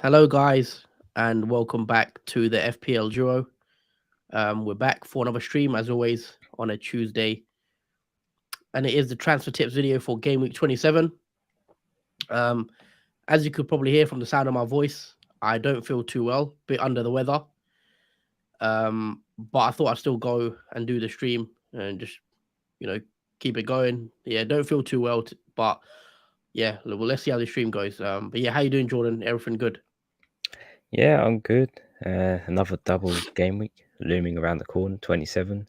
Hello guys, and welcome back to the FPL Duo. We're back for another stream as always on a Tuesday, and it is the transfer tips video for Gameweek 27. Um, as you could probably hear from the sound of my voice, I don't feel too well, bit under the weather. But I thought I'd still go and do the stream and just you know keep it going. Yeah, don't feel too well, but yeah, well, let's see how the stream goes. But yeah, how you doing, Jordan? Everything good? Yeah, I'm good. Another double game week looming around the corner, 27,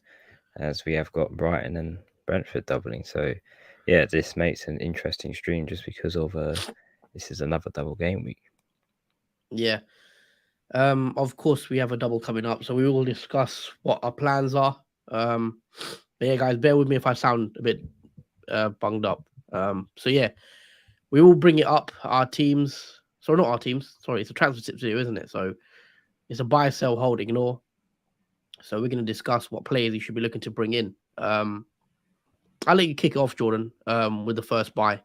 as we have got Brighton and Brentford doubling. So, yeah, this makes an interesting stream just because of this is another double game week. Yeah. Of course, we have a double coming up, so we will discuss what our plans are. But yeah, guys, bear with me if I sound a bit bunged up. So yeah, we will bring it up. Our teams, sorry, not our teams. Sorry, it's a transfer tips video, isn't it? So it's a buy, sell, hold, ignore. So we're going to discuss what players you should be looking to bring in. I'll let you kick it off, Jordan. With the first buy.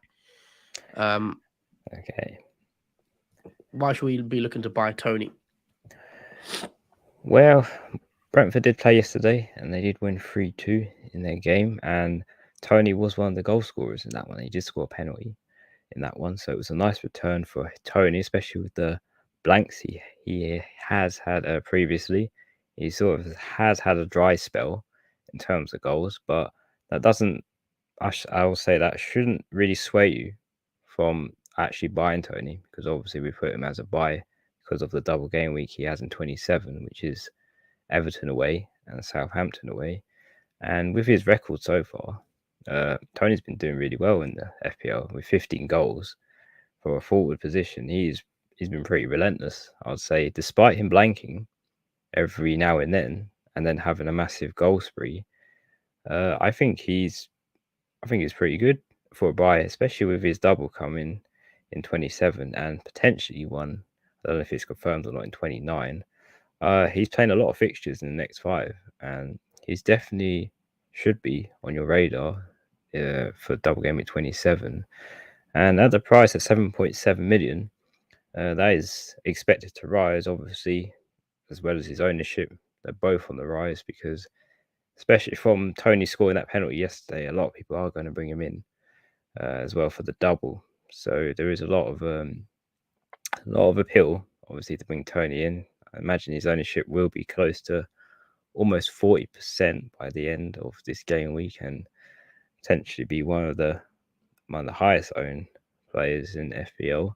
Okay. Why should we be looking to buy Tony? Well, Brentford did play yesterday and they did win 3-2 in their game. And Tony was one of the goal scorers in that one. He did score a penalty in that one. So it was a nice return for Tony, especially with the blanks he has had previously. He sort of has had a dry spell in terms of goals, but that doesn't, I will say that shouldn't really sway you from actually buying Tony, because obviously we put him as a buy because of the double game week he has in 27, which is Everton away and Southampton away. And with his record so far, Tony's been doing really well in the FPL with 15 goals from a forward position. He's been pretty relentless, I would say, despite him blanking every now and then having a massive goal spree. I think he's pretty good for a buy, especially with his double coming in 27 and potentially one. I don't know if it's confirmed or not in 29. He's playing a lot of fixtures in the next 5, and he's definitely should be on your radar for double game at 27. And at the price of 7.7 million, that is expected to rise, obviously, as well as his ownership. They're both on the rise because, especially from Tony scoring that penalty yesterday, a lot of people are going to bring him in as well for the double. So there is a lot of appeal, obviously, to bring Tony in. I imagine his ownership will be close to almost 40% by the end of this game week, and potentially be one of the highest owned players in FPL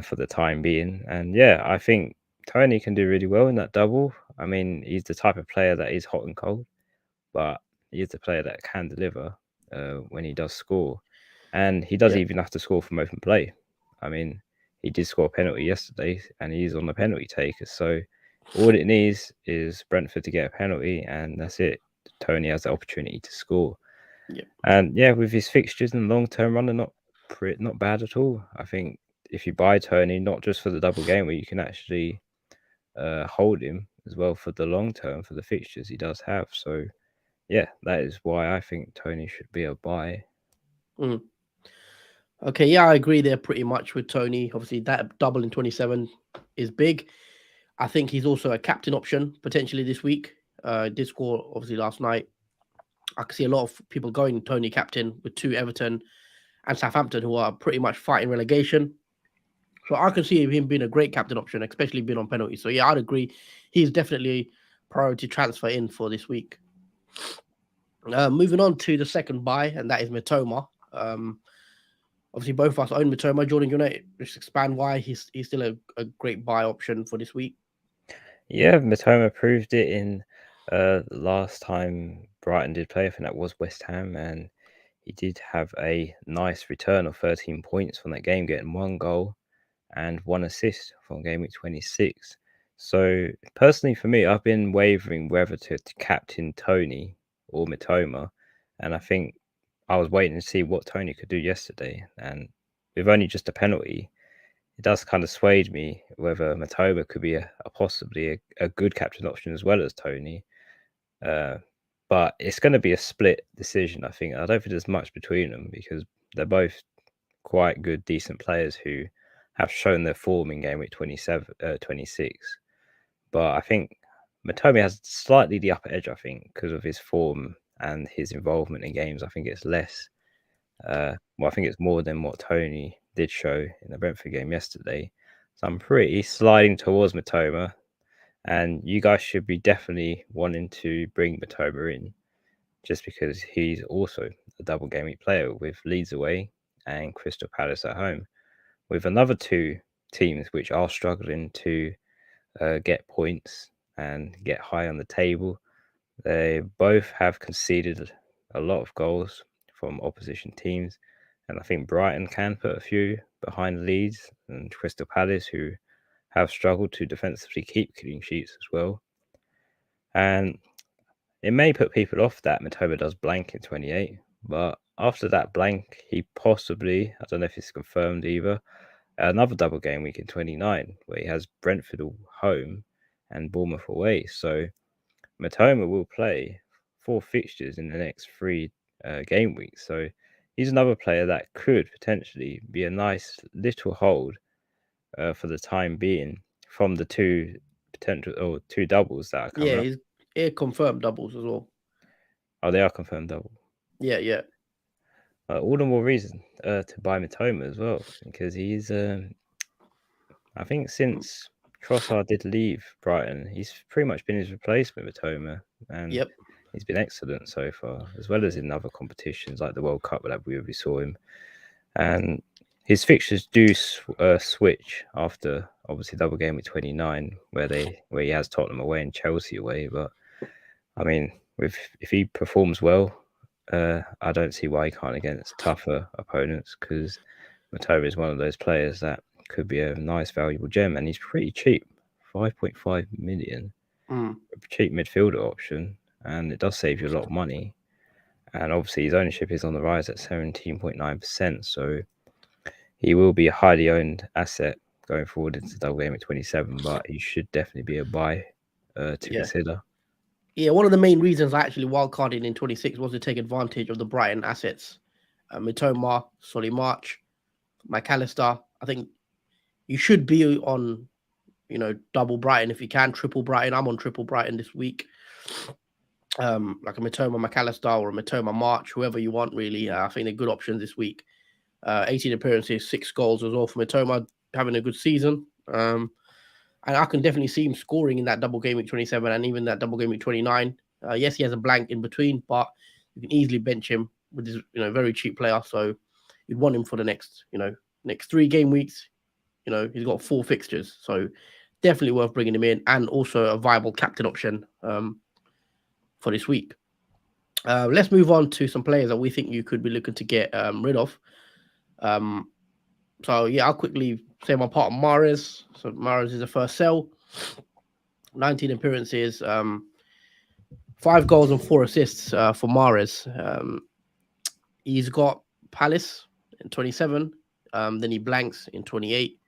for the time being. And yeah, I think Tony can do really well in that double. I mean, he's the type of player that is hot and cold, but he is the player that can deliver when he does score. And he does even have to score from open play. I mean, he did score a penalty yesterday and he's on the penalty taker. So all it needs is Brentford to get a penalty, and that's it. Tony has the opportunity to score. Yep. And yeah, with his fixtures in the long term run, they're not bad at all. I think if you buy Tony, not just for the double game, where you can actually hold him as well for the long term for the fixtures he does have. So yeah, that is why I think Tony should be a buy. Mm. Okay, yeah, I agree there pretty much with Tony. Obviously, that double in 27 is big. I think he's also a captain option potentially this week. Did score obviously last night. I can see a lot of people going Tony captain with 2 Everton and Southampton, who are pretty much fighting relegation. So I can see him being a great captain option, especially being on penalties. So yeah, I'd agree. He's definitely priority transfer in for this week. Moving on to the second buy, and that is Mitoma. Obviously, both of us own Mitoma. Jordan, you want to just expand why he's still a great buy option for this week? Yeah, Mitoma proved it in last time Brighton did play. I think that was West Ham, and he did have a nice return of 13 points from that game, getting 1 goal and 1 assist from game week 26. So personally, for me, I've been wavering whether to captain Tony or Mitoma, and I think I was waiting to see what Tony could do yesterday, and with only just a penalty, it does kind of swayed me whether Mitoma could be possibly a good captain option as well as Tony. But it's going to be a split decision, I think. I don't think there's much between them because they're both quite good, decent players who have shown their form in game week 26. But I think Matome has slightly the upper edge, I think, because of his form and his involvement in games. I think it's less. I think it's more than what Tony did show in the Brentford game yesterday. So I'm pretty sliding towards Matoma, and you guys should be definitely wanting to bring Matoma in, just because he's also a double game week player with Leeds away and Crystal Palace at home, with another two teams which are struggling to get points and get high on the table. They both have conceded a lot of goals from opposition teams, and I think Brighton can put a few behind Leeds and Crystal Palace, who have struggled to defensively keep clean sheets as well. And it may put people off that Matoma does blank in 28, but after that blank, he possibly, I don't know if it's confirmed either, another double game week in 29, where he has Brentford home and Bournemouth away. So Matoma will play 4 fixtures in the next 3 game weeks. So he's another player that could potentially be a nice little hold for the time being from the two doubles that are coming Yeah, up. he's confirmed doubles as well. Oh, they are confirmed double. Yeah. All the more reason to buy Matoma as well, because he's, I think, since Trossard did leave Brighton, he's pretty much been his replacement, Matoma, and Yep. he's been excellent so far, as well as in other competitions like the World Cup that we already saw him. And his fixtures do switch after obviously double game with 29, where he has Tottenham away and Chelsea away. But I mean, if he performs well, I don't see why he can't against tougher opponents, because Matova is one of those players that could be a nice valuable gem, and he's pretty cheap, 5.5 million, a cheap midfielder option, and it does save you a lot of money. And obviously his ownership is on the rise at 17.9%, so he will be a highly owned asset going forward into double game at 27, but he should definitely be a buy to consider. Yeah, one of the main reasons I actually wildcarded in 26 was to take advantage of the Brighton assets. Mitoma, Solly March, McAllister. I think you should be on, double Brighton if you can, triple Brighton. I'm on triple Brighton this week. Like a Mitoma McAllister or a Mitoma March, whoever you want, really. I think they're good options this week. 18 appearances, 6 goals as well for Mitoma, having a good season. And I can definitely see him scoring in that double game week 27 and even that double game week 29. Yes, he has a blank in between, but you can easily bench him with his, very cheap player. So you'd want him for the next 3 game weeks. He's got 4 fixtures, so definitely worth bringing him in, and also a viable captain option for this week. Let's move on to some players that we think you could be looking to get rid of. So yeah, I'll quickly say my part on Mahrez. So Mahrez is a first sell, 19 appearances, 5 goals and 4 assists for Mahrez. He's got Palace in 27, then he blanks in 28.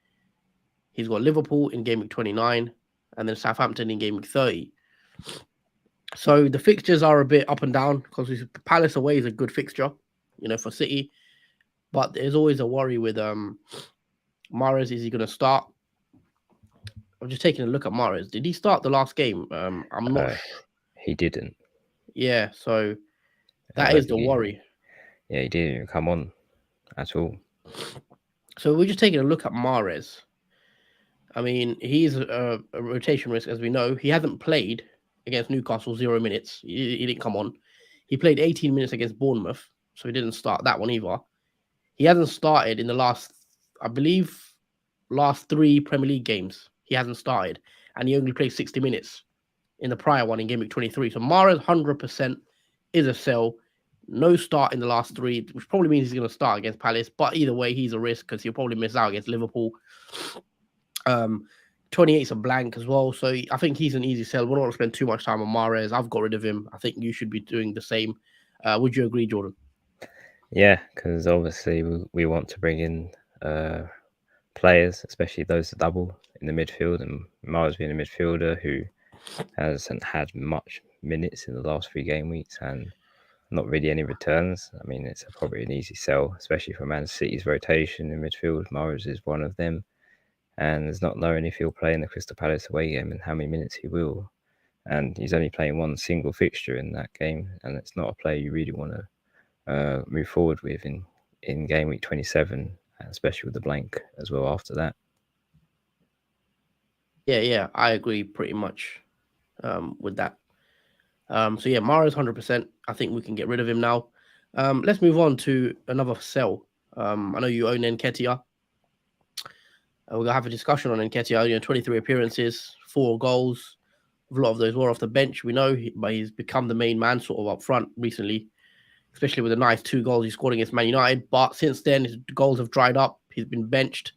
He's got Liverpool in game week 29, and then Southampton in game week 30. So the fixtures are a bit up and down, because Palace away is a good fixture, for City. But there's always a worry with Mahrez. Is he going to start? I'm just taking a look at Mahrez. Did he start the last game? I'm not sure. He didn't. Yeah, so that is the worry. He didn't come on at all. So we're just taking a look at Mahrez. I mean, he's a rotation risk, as we know. He hasn't played against Newcastle 0 minutes. He didn't come on. He played 18 minutes against Bournemouth, so he didn't start that one either. He hasn't started in the last 3 Premier League games. He hasn't started, and he only played 60 minutes in the prior one in game week 23. So Mahrez 100% is a sell. No start in the last 3, which probably means he's going to start against Palace. But either way, he's a risk because he'll probably miss out against Liverpool. 28 is a blank as well. So I think he's an easy sell. We're not going to spend too much time on Mahrez. I've got rid of him. I think you should be doing the same. Would you agree, Jordan? Yeah, because obviously we want to bring in players, especially those that double in the midfield, and Mahrez being a midfielder who hasn't had much minutes in the last 3 game weeks and not really any returns. I mean, it's probably an easy sell, especially for Man City's rotation in midfield. Mahrez is one of them, and there's not knowing if he'll play in the Crystal Palace away game and how many minutes he will. And he's only playing one single fixture in that game, and it's not a player you really want to move forward with in game week 27, especially with the blank as well after that. Yeah, I agree pretty much with that. So yeah, Mahrez 100%. I think we can get rid of him now. Let's move on to another sell. I know you own Nketiah. We're gonna have a discussion on Nketiah. 23 appearances, 4 goals. A lot of those were off the bench. We know, but he's become the main man sort of up front recently, especially with the nice 2 goals he scored against Man United. But since then, his goals have dried up. He's been benched,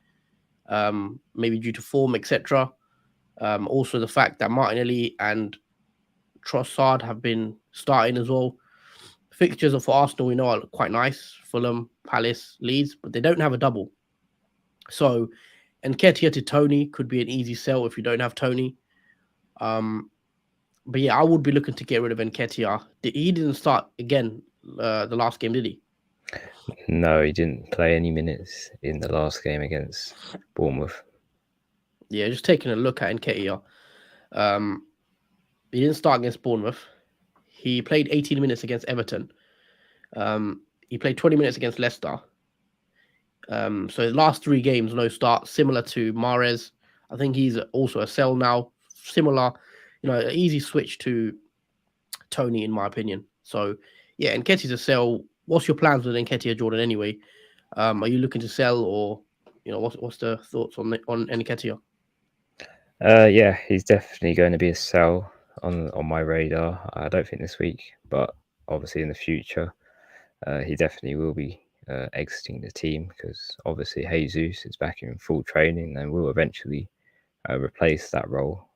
maybe due to form, etc. Also, the fact that Martinelli and Trossard have been starting as well. Fixtures for Arsenal, we know, are quite nice. Fulham, Palace, Leeds, but they don't have a double. So, Nketiah to Tony could be an easy sell if you don't have Tony. But yeah, I would be looking to get rid of Nketiah. He didn't start again the last game, did he? No, he didn't play any minutes in the last game against Bournemouth. Yeah, just taking a look at Nketiah. He didn't start against Bournemouth. He played 18 minutes against Everton. He played 20 minutes against Leicester. So the last 3 games, no start, similar to Mahrez. I think he's also a sell now. Similar, an easy switch to Tony, in my opinion. So, yeah, Nketiah's a sell. What's your plans with Nketiah, Jordan, anyway? Are you looking to sell, or, what's the thoughts on Nketiah? Yeah, he's definitely going to be a sell on my radar. I don't think this week, but obviously in the future, he definitely will be exiting the team because obviously Jesus is back in full training and will eventually replace that role.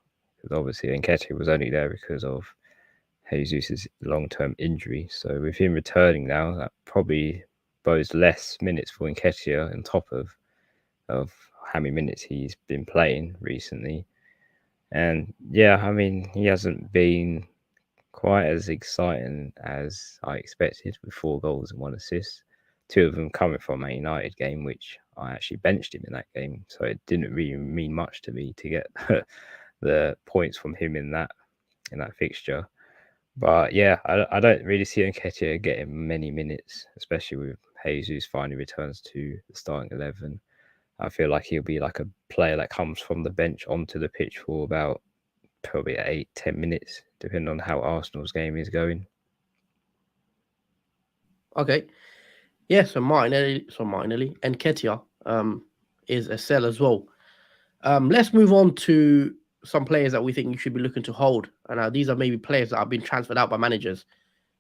Because obviously Nketiah was only there because of Jesus' long-term injury. So with him returning now, that probably bodes less minutes for Nketiah on top of how many minutes he's been playing recently. And yeah, I mean, he hasn't been quite as exciting as I expected with 4 goals and 1 assist. 2 of them coming from a United game, which I actually benched him in that game. So it didn't really mean much to me to get the points from him in that fixture. But yeah, I don't really see Nketiah getting many minutes, especially with Jesus finally returns to the starting 11. I feel like he'll be like a player that comes from the bench onto the pitch for about probably 8-10 minutes, depending on how Arsenal's game is going. Okay. Yeah, so Martinelli and Nketiah is a sell as well. Let's move on to some players that we think you should be looking to hold. And these are maybe players that have been transferred out by managers,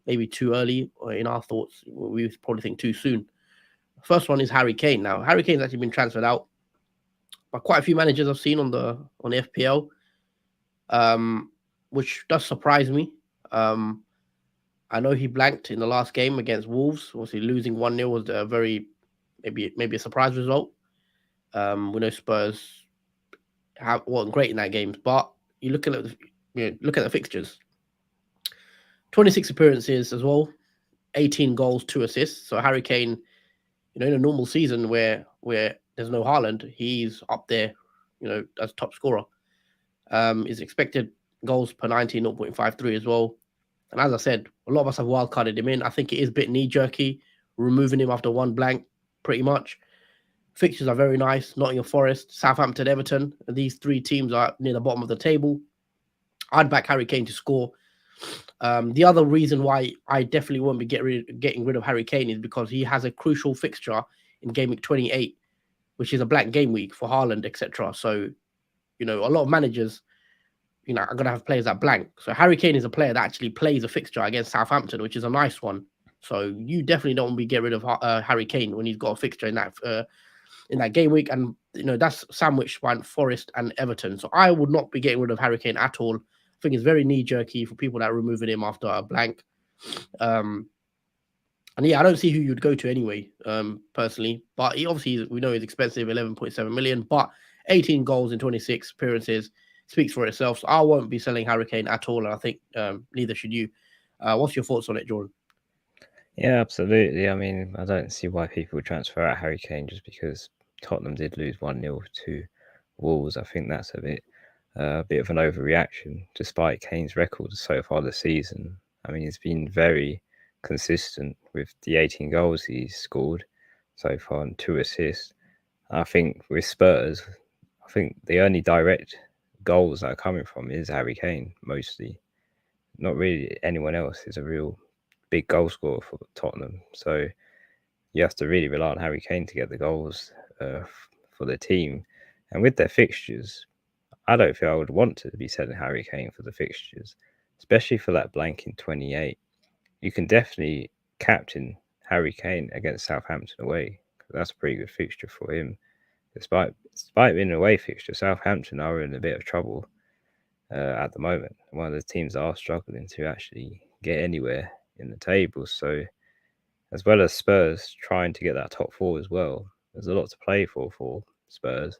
maybe too early, or in our thoughts, we probably think too soon. First one is Harry Kane. Now, Harry Kane's actually been transferred out by quite a few managers I've seen on the FPL, which does surprise me. I know he blanked in the last game against Wolves. Obviously, losing 1-0 was a very maybe a surprise result. We know Spurs wasn't great in that game, but you look at the fixtures. 26 appearances as well, 18 goals, 2 assists. So Harry Kane, in a normal season where there's no Haaland, he's up there, as top scorer. His expected goals per 90, 0.53 as well. And as I said, a lot of us have wildcarded him in. I think it is a bit knee-jerky, removing him after 1 blank, pretty much. Fixtures are very nice. Nottingham Forest, Southampton, Everton. And these 3 teams are near the bottom of the table. I'd back Harry Kane to score. The other reason why I definitely won't be getting rid of Harry Kane is because he has a crucial fixture in game week 28, which is a blank game week for Haaland, etc. So, a lot of managers, are going to have players that blank. So Harry Kane is a player that actually plays a fixture against Southampton, which is a nice one. So you definitely don't want to get rid of Harry Kane when he's got a fixture in that game week. And, that's sandwiched by Forest and Everton. So I would not be getting rid of Harry Kane at all. I think it's very knee-jerky for people that are removing him after a blank. And yeah, I don't see who you'd go to anyway, personally. But we know he's expensive, 11.7 million. But 18 goals in 26 appearances. speaks for itself. So I won't be selling Harry Kane at all, and I think neither should you. What's your thoughts on it, Jordan? Yeah, absolutely. I mean, I don't see why people would transfer out Harry Kane just because Tottenham did lose 1-0 to Wolves. I think that's a bit of an overreaction, despite Kane's record so far this season. I mean, he's been very consistent with the 18 goals he's scored so far and 2 assists. I think with Spurs, I think the only direct goals that are coming from is Harry Kane mostly. Not really anyone else is a real big goal scorer for Tottenham. So you have to really rely on Harry Kane to get the goals for the team. And with their fixtures, I don't feel I would want to be selling Harry Kane for the fixtures, especially for that blank in 28. You can definitely captain Harry Kane against Southampton away. That's a pretty good fixture for him. Despite being an away fixture, Southampton are in a bit of trouble at the moment. One of the teams that are struggling to actually get anywhere in the table. So, as well as Spurs trying to get that top four as well, there's a lot to play for Spurs.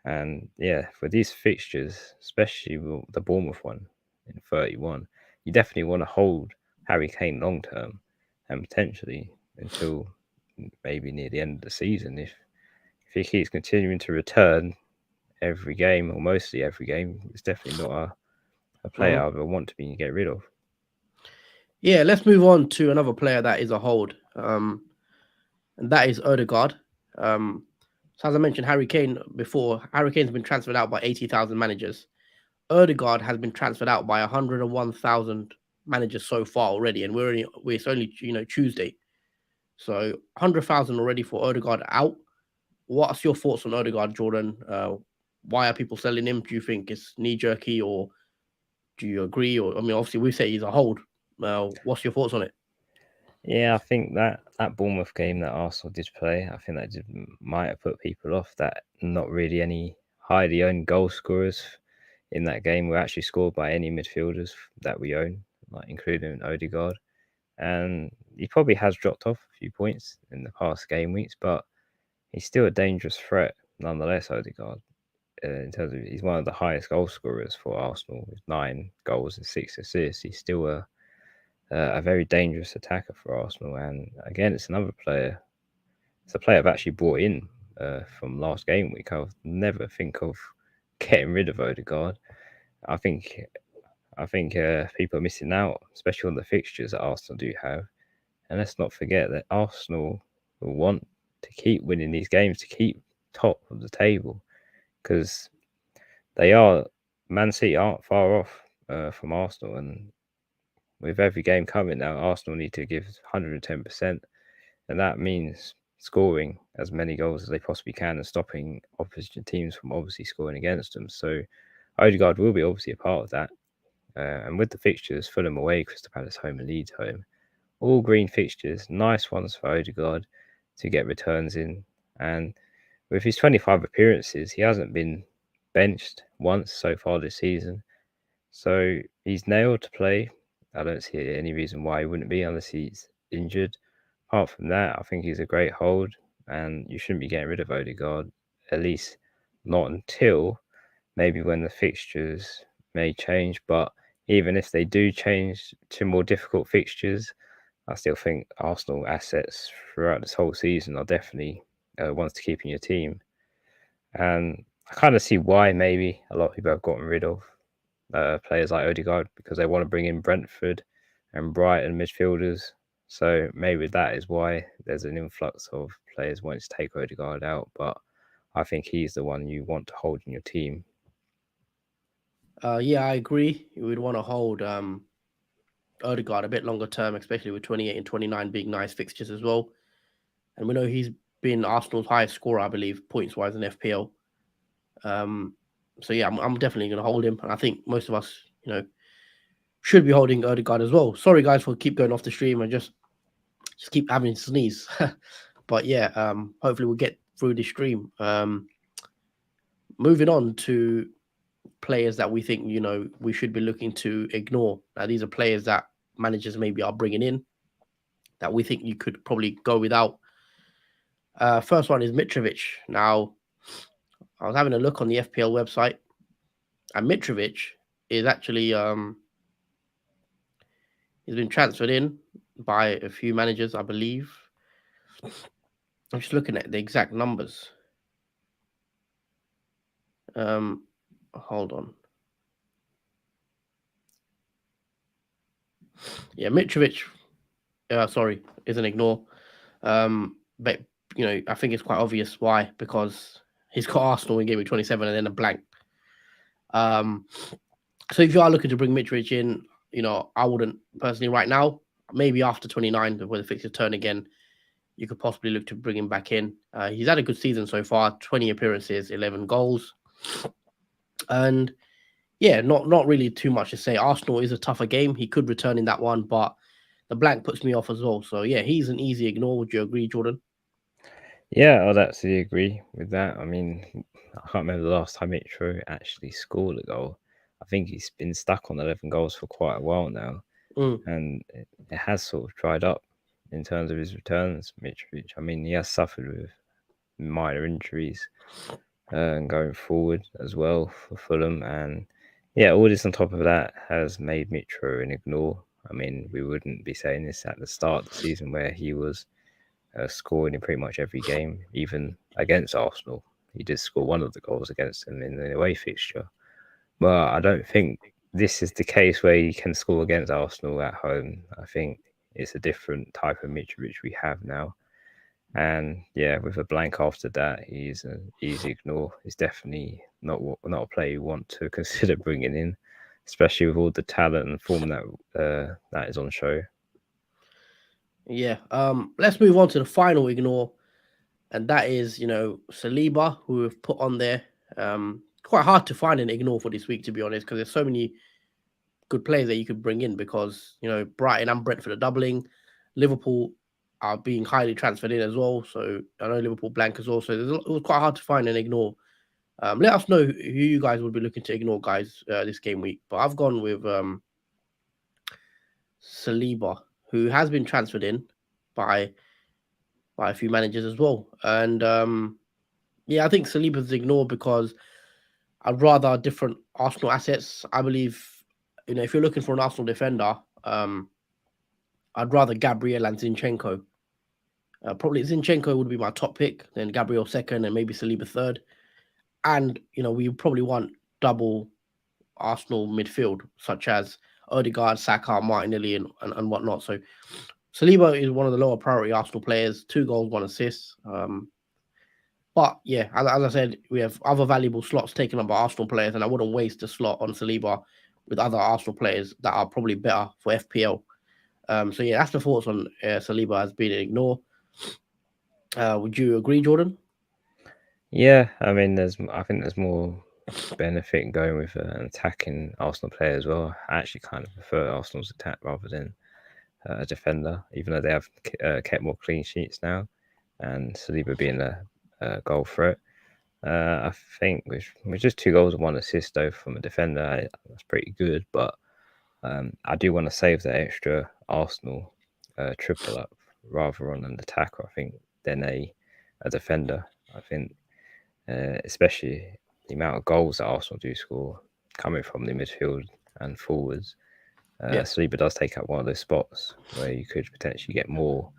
And yeah, for these fixtures, especially the Bournemouth one in 31, you definitely want to hold Harry Kane long term and potentially until maybe near the end of the season. If he keeps continuing to return every game or mostly every game, it's definitely not a player I would want to be get rid of. Yeah, let's move on to another player that is a hold, and that is Odegaard. So as I mentioned, Harry Kane before, Harry Kane's been transferred out by 80,000 managers. Odegaard has been transferred out by 101,000 managers so far already, and it's only Tuesday, so 100,000 already for Odegaard out. What's your thoughts on Odegaard, Jordan? Why are people selling him? Do you think it's knee jerky, or do you agree? Or I mean, obviously we say he's a hold. What's your thoughts on it? Yeah, I think that Bournemouth game that Arsenal did play, I think that might have put people off. That not really any highly owned goal scorers in that game were actually scored by any midfielders that we own, like including Odegaard. And he probably has dropped off a few points in the past game weeks, but he's still a dangerous threat nonetheless. Odegaard, in terms of he's one of the highest goal scorers for Arsenal with 9 goals and 6 assists. He's still a very dangerous attacker for Arsenal. And again, it's another player. It's a player I've actually brought in from last game week. I would never think of getting rid of Odegaard. I think people are missing out, especially on the fixtures that Arsenal do have. And let's not forget that Arsenal will want to keep winning these games to keep top of the table, because Man City aren't far off from Arsenal, and with every game coming now, Arsenal need to give 110%, and that means scoring as many goals as they possibly can and stopping opposition teams from obviously scoring against them. So Odegaard will be obviously a part of that. And with the fixtures, Fulham away, Crystal Palace home and Leeds home, all green fixtures, nice ones for Odegaard to get returns in. And with his 25 appearances, he hasn't been benched once so far this season. So he's nailed to play. I don't see any reason why he wouldn't be unless he's injured. Apart from that, I think he's a great hold, and you shouldn't be getting rid of Odegaard, at least not until maybe when the fixtures may change. But even if they do change to more difficult fixtures, I still think Arsenal assets throughout this whole season are definitely ones to keep in your team. And I kind of see why maybe a lot of people have gotten rid of players like Odegaard, because they want to bring in Brentford and Brighton midfielders. So maybe that is why there's an influx of players wanting to take Odegaard out. But I think he's the one you want to hold in your team. Yeah, I agree. You would want to hold Odegaard a bit longer term, especially with 28 and 29 being nice fixtures as well. And we know he's been Arsenal's highest scorer, I believe, points wise in FPL. So yeah, I'm definitely going to hold him, and I think most of us, should be holding Odegaard as well. Sorry guys for keep going off the stream and just keep having to sneeze. But yeah, hopefully we'll get through the stream. Moving on to players that we think we should be looking to ignore. Now these are players that managers maybe are bringing in that we think you could probably go without. First one is Mitrovic. Now I was having a look on the FPL website. And Mitrovic is actually he's been transferred in by a few managers, I believe. I'm just looking at the exact numbers. Hold on. Yeah, Mitrovic. Sorry, is an ignore. But I think it's quite obvious why, because he's got Arsenal in Gameweek 27 and then a blank. So if you are looking to bring Mitrovic in, I wouldn't personally right now. Maybe after 29, when the fixtures turn again, you could possibly look to bring him back in. He's had a good season so far: 20 appearances, 11 goals, and yeah, not really too much to say. Arsenal is a tougher game. He could return in that one, but the blank puts me off as well. So yeah, he's an easy ignore. Would you agree, Jordan? Yeah, I'd actually agree with that. I mean, I can't remember the last time Mitro actually scored a goal. I think he's been stuck on 11 goals for quite a while now, and it has sort of dried up in terms of his returns, Mitrovic. I mean, he has suffered with minor injuries and going forward as well for Fulham. And yeah, all this on top of that has made Mitro an ignore. I mean, we wouldn't be saying this at the start of the season where he was scoring in pretty much every game, even against Arsenal. He did score one of the goals against them in the away fixture. But I don't think this is the case where he can score against Arsenal at home. I think it's a different type of Mitrovic we have now. And yeah, with a blank after that, he's an easy ignore. He's definitely not a player you want to consider bringing in, especially with all the talent and form that is on show. Yeah. Let's move on to the final ignore, and that is Saliba, who we've put on there. Quite hard to find an ignore for this week, to be honest, because there's so many good players that you could bring in, because Brighton and Brentford are doubling, Liverpool are being highly transferred in as well. So I know Liverpool blank as well. So it was quite hard to find and ignore. Let us know who you guys would be looking to ignore, guys, this game week. But I've gone with Saliba, who has been transferred in by a few managers as well. And yeah, I think Saliba's ignored because I'd rather different Arsenal assets. I believe, if you're looking for an Arsenal defender, I'd rather Gabriel and Zinchenko. Probably Zinchenko would be my top pick, then Gabriel second, and maybe Saliba third. And we probably want double Arsenal midfield, such as Odegaard, Saka, Martinelli, and whatnot. So Saliba is one of the lower priority Arsenal players. 2 goals, 1 assist. But yeah, as I said, we have other valuable slots taken up by Arsenal players, and I wouldn't waste a slot on Saliba with other Arsenal players that are probably better for FPL. So yeah, that's the thoughts on Saliba as being an ignore. Would you agree, Jordan? Yeah, I mean, I think there's more benefit going with an attacking Arsenal player as well. I actually kind of prefer Arsenal's attack rather than a defender, even though they have kept more clean sheets now, and Saliba being a goal threat. I think with just 2 goals and 1 assist though from a defender, that's pretty good. But I do want to save that extra Arsenal triple up rather on an attacker, I think, than a defender. I think, especially the amount of goals that Arsenal do score coming from the midfield and forwards. Yeah. Saliba does take up one of those spots where you could potentially get more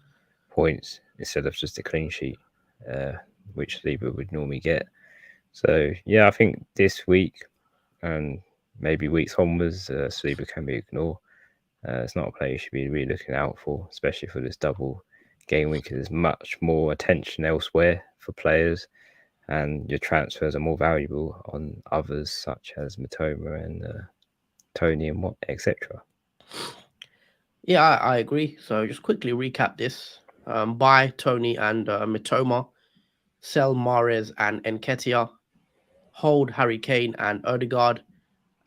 points instead of just a clean sheet, which Saliba would normally get. So yeah, I think this week and maybe weeks onwards, Saliba can be ignored. It's not a player you should be really looking out for, especially for this double game week. There's much more attention elsewhere for players, and your transfers are more valuable on others such as Matoma and Tony and what etc. Yeah, I agree. So just quickly recap this. Buy Tony and Mitoma, sell Mahrez and Enketia, hold Harry Kane and Odegaard,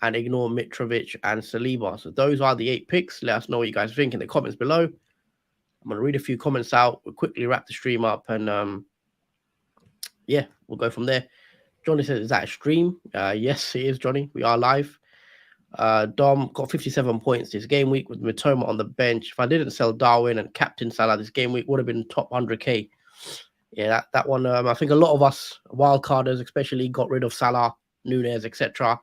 and ignore Mitrovic and Saliba. So those are the 8 picks. Let us know what you guys think in the comments below. I'm going to read a few comments out. We'll quickly wrap the stream up, and yeah, we'll go from there. Johnny says, is that a stream? Yes, it is, Johnny. We are live. Dom got 57 points this game week with Mitoma on the bench. If I didn't sell Darwin and Captain Salah this game week, would have been top 100k. Yeah, that one. I think a lot of us wildcarders, especially, got rid of Salah, Nunes, etc.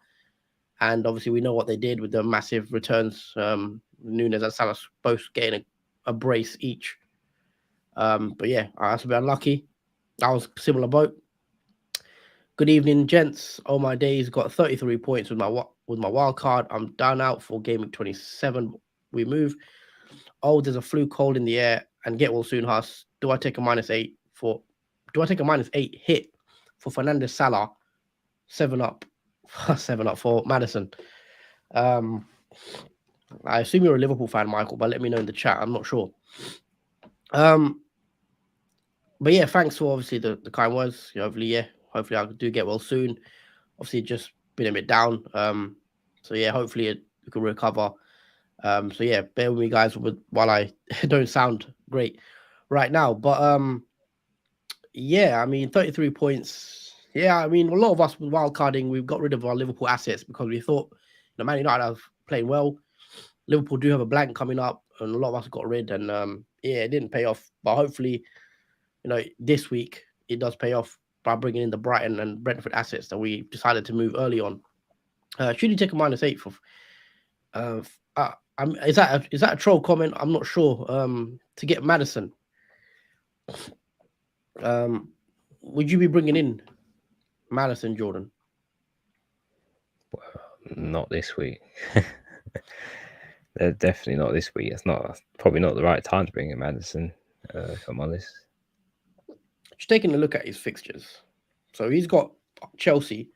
And obviously, we know what they did with the massive returns. Nunes and Salah both getting a brace each. But yeah, that's a bit unlucky. That was a similar boat. Good evening, gents. Oh my days, got 33 points with my wild card. I'm down out for Gameweek 27. We move. Oh, there's a flu cold in the air and get well soon, Huss. Do I take a -8 for? Do I take a -8 hit for Fernandez Salah? 7-up, 7-up for Madison. I assume you're a Liverpool fan, Michael, but let me know in the chat. I'm not sure. But yeah, thanks for obviously the kind words. Hopefully I do get well soon. Obviously, just been a bit down. So yeah, hopefully it can recover. So yeah, bear with me, guys, while I don't sound great right now. But yeah, I mean, 33 points. Yeah, I mean, a lot of us with wildcarding, we've got rid of our Liverpool assets because we thought, Man United are playing well. Liverpool do have a blank coming up, and a lot of us got rid, and yeah, it didn't pay off. But hopefully, this week it does pay off by bringing in the Brighton and Brentford assets that we decided to move early on. Should you take a -8 for? Is that a troll comment? I'm not sure. To get Madison, would you be bringing in Madison, Jordan? Well, not this week. They're definitely not this week. It's probably not the right time to bring in Madison, if I'm honest. Just taking a look at his fixtures. So he's got Chelsea.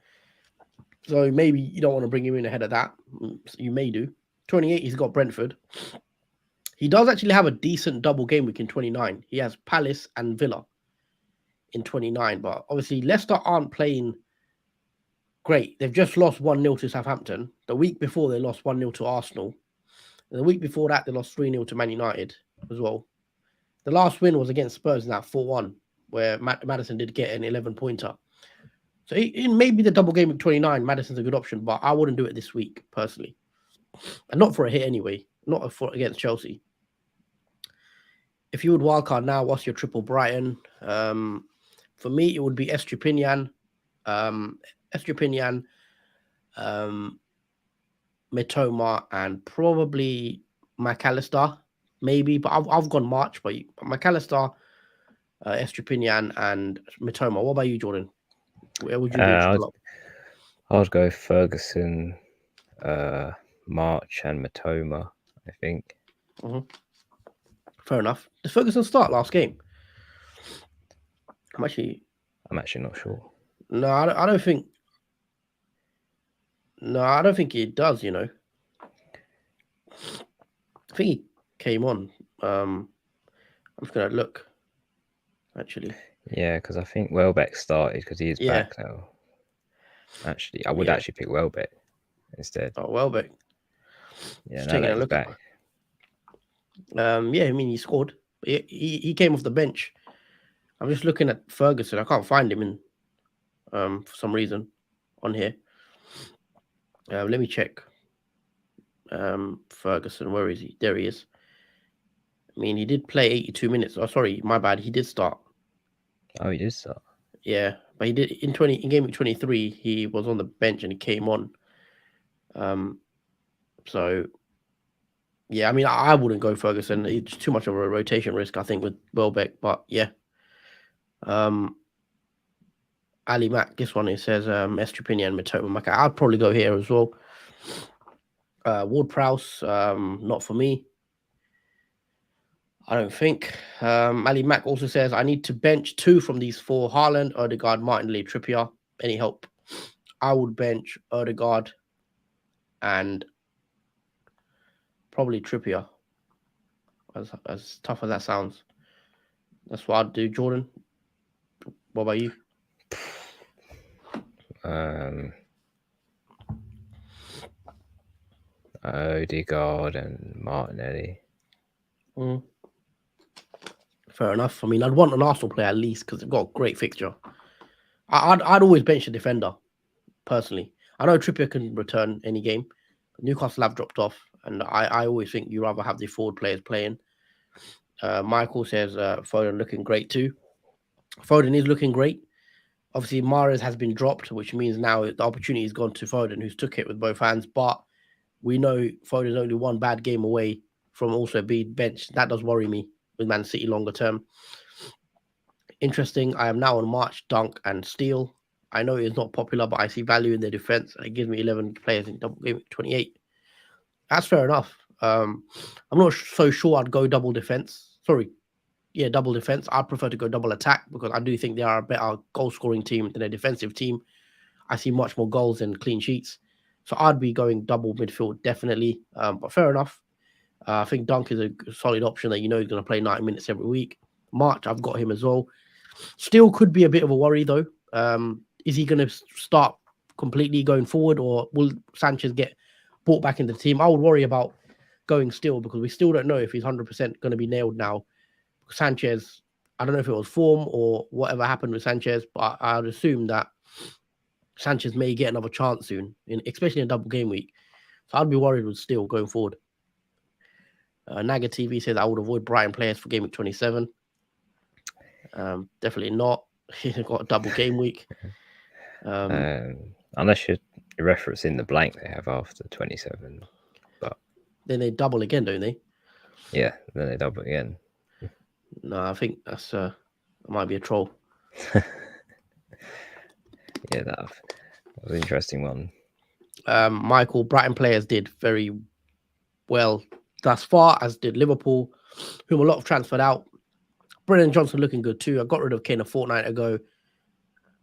So maybe you don't want to bring him in ahead of that. You may do. 28, he's got Brentford. He does actually have a decent double game week in 29. He has Palace and Villa in 29. But obviously, Leicester aren't playing great. They've just lost 1-0 to Southampton. The week before, they lost 1-0 to Arsenal. And the week before that, they lost 3-0 to Man United as well. The last win was against Spurs in that 4-1, where Madison did get an 11-pointer. So in maybe the double game week 29, Madison's a good option, but I wouldn't do it this week, personally. And not for a hit anyway, not for against Chelsea. If you would wildcard now, what's your triple Brighton? For me, it would be Estupiñán, Mitoma, and probably McAllister, maybe. But I've gone March, but McAllister, Estupiñán, and Mitoma. What about you, Jordan? Where would you do? I'd go Ferguson, March, and Mitoma, I think. Mm-hmm. Fair enough. Does Ferguson start last game? I'm actually not sure. No, I don't think. No, I don't think he does. I think he came on. I'm just gonna look. Actually. Yeah, because I think Welbeck started because he is back now. Actually, I would actually pick Welbeck instead. Oh, Welbeck. Yeah, just taking a look back. Yeah, I mean he scored. He came off the bench. I'm just looking at Ferguson. I can't find him in for some reason on here. Let me check. Ferguson, where is he? There he is. I mean, he did play 82 minutes. Oh, sorry, my bad. He did start. Oh, he did start. Yeah, but he did in game week 23. He was on the bench and he came on. So yeah, I mean, I wouldn't go Ferguson. It's too much of a rotation risk, I think, with Welbeck. But yeah, Ali Mac, this one, it says Estupiñán and Mitoma. I'd probably go here as well. Ward-Prowse, not for me. I don't think. Ali Mac also says, I need to bench 2 from these 4. Haaland, Odegaard, Martinelli, Trippier. Any help? I would bench Odegaard and probably Trippier. As tough as that sounds. That's what I'd do. Jordan, what about you? Odegaard and Martinelli. Fair enough. I mean, I'd want an Arsenal player at least because they've got a great fixture. I'd always bench a defender, personally. I know Trippier can return any game. Newcastle have dropped off, and I always think you rather have the forward players playing. Michael says Foden looking great too. Foden is looking great. Obviously, Mahrez has been dropped, which means now the opportunity has gone to Foden, who's took it with both hands. But we know Foden's only one bad game away from also being benched. That does worry me with Man City longer term. Interesting. I am now on March, Dunk, and Steele. I know it's not popular, but I see value in their defense. It gives me 11 players in double game 28. That's fair enough. I'm not so sure I'd go double defense. Double defense. I prefer to go double attack because I do think they are a better goal scoring team than a defensive team. I see much more goals and clean sheets. So I'd be going double midfield, definitely. But fair enough. I think Dunk is a solid option that you know he's going to play 90 minutes every week. March, I've got him as well. Still could be a bit of a worry, though. Is he going to start completely going forward, or will Sanchez get brought back into the team? I would worry about going still because we still don't know if he's 100% going to be nailed now. Sanchez, I don't know if it was form or whatever happened with Sanchez, but I would assume that Sanchez may get another chance soon, especially in a double game week. So I'd be worried with still going forward. Naga TV says I would avoid Brighton players for game week 27. Definitely not. He's got a double game week. Unless you're referencing the blank they have after 27. But then they double again, don't they? Yeah, then they double again. No, I think that might be a troll. Yeah, that was an interesting one. Michael, Brighton players did very well thus far, as did Liverpool, whom a lot of transferred out. Brennan Johnson looking good too. I got rid of Kane a fortnight ago.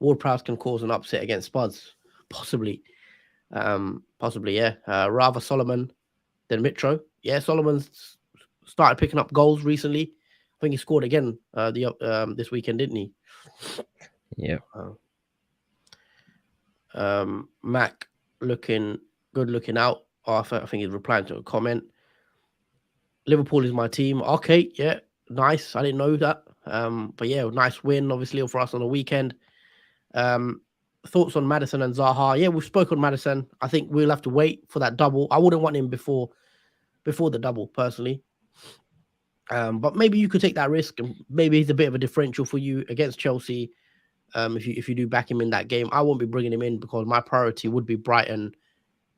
Ward-Prowse can cause an upset against Spurs, possibly. Yeah. Rather Solomon than Mitro. Yeah, Solomon's started picking up goals recently. I think he scored again this weekend, didn't he? Yeah. Mac looking out. Arthur, I think he's replying to a comment. Liverpool is my team. Okay, yeah, nice. I didn't know that. But yeah, nice win, obviously, for us on the weekend. Thoughts on Maddison and Zaha? Yeah, we've spoken on Maddison. I think we'll have to wait for that double. I wouldn't want him before the double, personally. But maybe you could take that risk, and maybe he's a bit of a differential for you against Chelsea. If you do back him in that game, I won't be bringing him in because my priority would be Brighton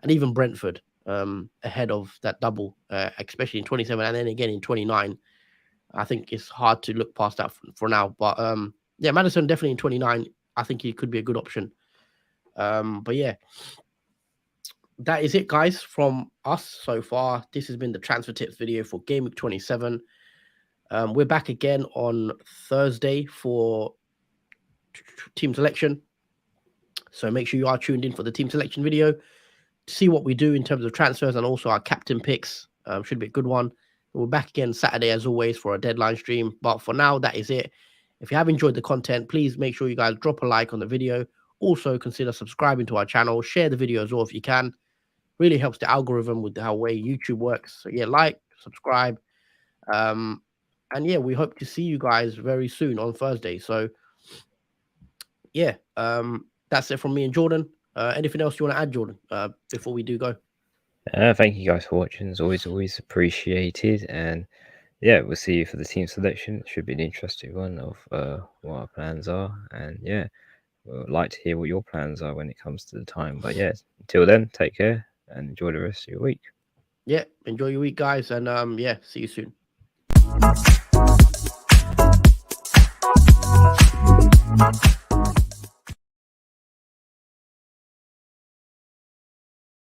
and even Brentford ahead of that double, especially in 27 and then again in 29. I think it's hard to look past that for now. But yeah, Maddison definitely in 29. I think he could be a good option. But yeah, that is it, guys, from us so far. This has been the transfer tips video for Game Week 27. We're back again on Thursday for team selection. So make sure you are tuned in for the team selection video to see what we do in terms of transfers and also our captain picks. Should be a good one. We're back again Saturday as always for a deadline stream. But for now, that is it. If you have enjoyed the content, please make sure you guys drop a like on the video. Also consider subscribing to our channel. Share the video as well if you can. Really helps the algorithm with how way YouTube works. So yeah, like, subscribe. And yeah, we hope to see you guys very soon on Thursday. So yeah, that's it from me and Jordan. Anything else you want to add, Jordan, before we do go? Thank you guys for watching. It's always appreciated. And yeah, we'll see you for the team selection. It should be an interesting one of what our plans are. And yeah, we'd like to hear what your plans are when it comes to the time. But yeah, until then, take care and enjoy the rest of your week. Yeah, enjoy your week, guys. And yeah, see you soon.